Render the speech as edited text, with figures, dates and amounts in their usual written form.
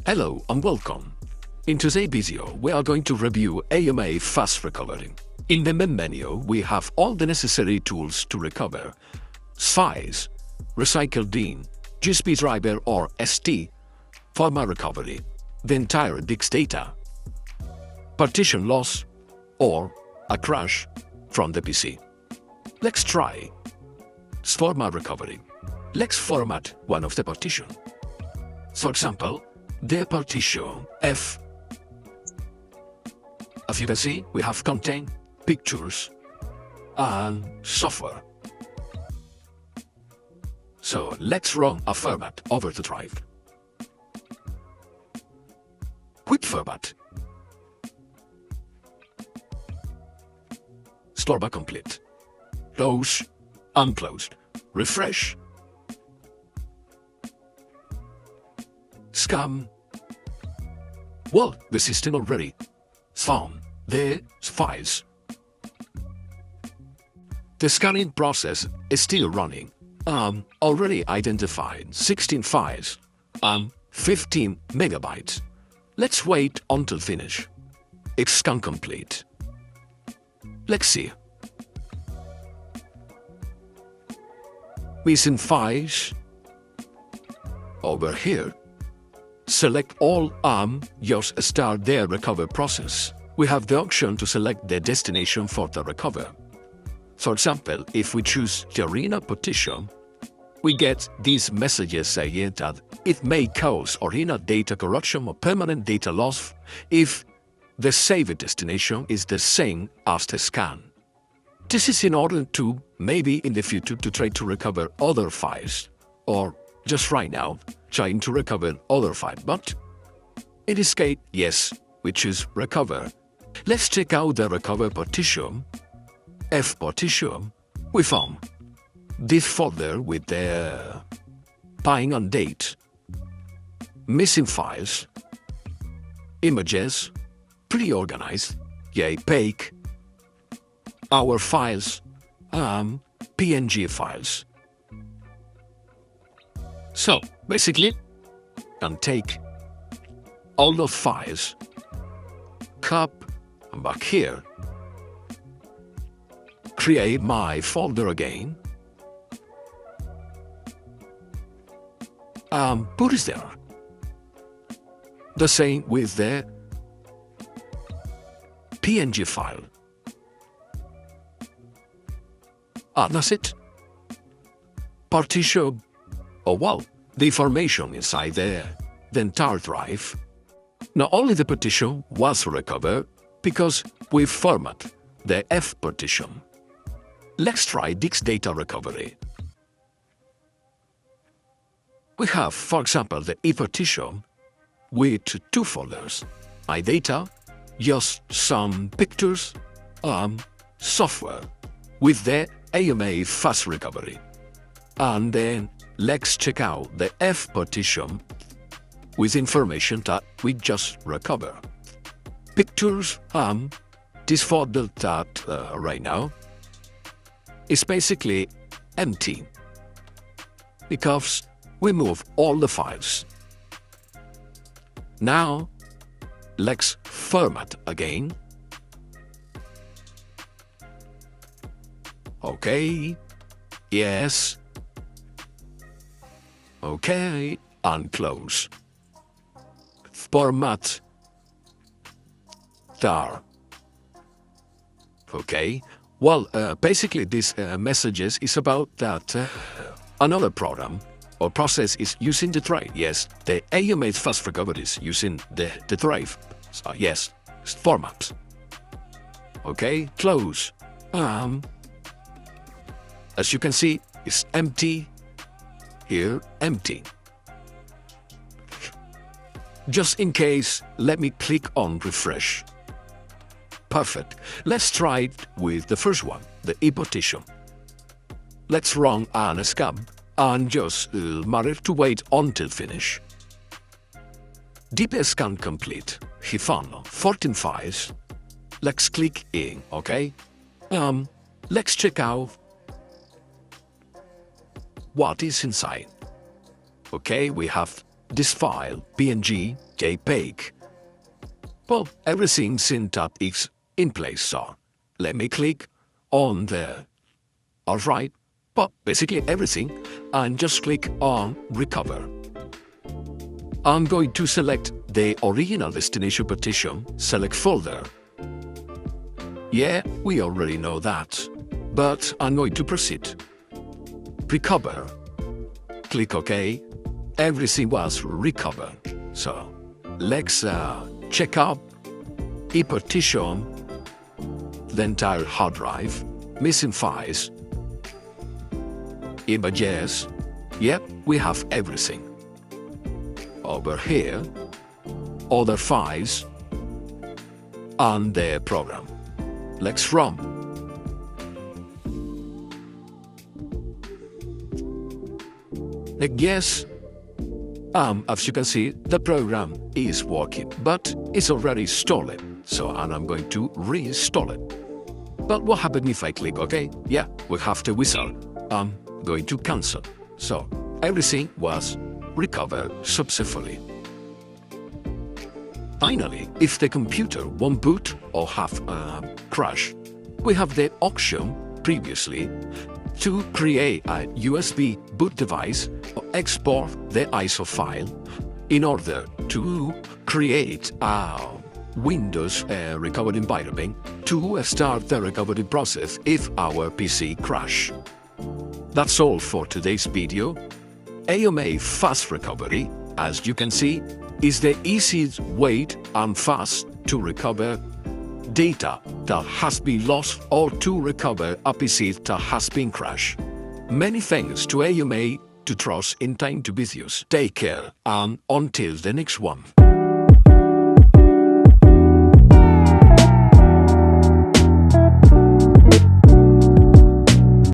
Hello and welcome. In today's video, we are going to review AOMEI Fast Recovery. In the main menu, we have all the necessary tools to recover files, recycled DIN, USB driver or ST, format recovery, the entire disk data, partition loss, or a crash from the PC. Let's try format recovery. Let's format one of the partition. For example, the partition F. As you can see, we have content, pictures, and software. So let's run a format over the drive. Quick format. Format complete. Close, unclosed, refresh. Scan. Well, the system already found the files. The scanning process is still running. Already identified 16 files and 15 megabytes. Let's wait until finish. It's scan complete. Let's see. Missing files. Over here. Select all just start the recover process. We have the option to select the destination for the recover. For example, if we choose the arena partition, we get these messages saying that it may cause arena data corruption or permanent data loss if the saved destination is the same as the scan. This is in order to, maybe in the future, to try to recover other files, or just right now, trying to recover other files. But in this case, yes, we choose recover. Let's check out the recover partition. F partition. We found this folder with the time and date, missing files, images, pre-organized, JPEG, our files, PNG files. So basically, can take all the files, copy and back here, create my folder again, put it there. The same with the PNG file. That's it. Partition. Oh wow, the information inside the entire drive. Not only the partition was recovered because we format the F partition. Let's try disk data recovery. We have, for example, the E partition with two folders. My data, just some pictures, software with the AOMEI Fast Recovery. And then let's check out the F partition with information that we just recovered. Pictures, this folder that right now is basically empty because we move all the files. Now, let's format again. Okay, yes. Okay, and close. Format. There. Okay. Well, basically this messages is about that another program or process is using the drive. Yes, the AOMEI Fast Recovery is using the drive. So yes, format. Okay, close. As you can see, it's empty. Here, empty. Just in case, let me click on refresh. Perfect. Let's try it with the first one, the E partition. Let's run an scan and just matter to wait until finish. Deep scan complete. He found 14 files. Let's click in, okay? Let's check out what is inside. Okay, we have this file, PNG, JPEG. Well, everything's in .x in place, so let me click on there. Alright, but basically everything, and just click on Recover. I'm going to select the original destination partition, select folder. Yeah, we already know that, but I'm going to proceed. Recover. Click OK. Everything was recovered. So let's check out a partition, the entire hard drive, missing files, images. Yep, we have everything. Over here, other files, and the program. Let's run. Yes, as you can see, the program is working, but it's already installed, so I'm going to reinstall it. But what happens if I click OK? Yeah, we have the wizard. I'm going to cancel. So everything was recovered successfully. Finally, if the computer won't boot or have a crash, we have the option previously to create a USB boot device or export the ISO file in order to create a Windows recovery environment to start the recovery process if our PC crash. That's all for today's video. AOMEI Fast Recovery, as you can see, is the easiest way and fast to recover data that has been lost or to recover a PC that has been crashed. Many thanks to AOMEI to trust in time to videos. Take care and until the next one.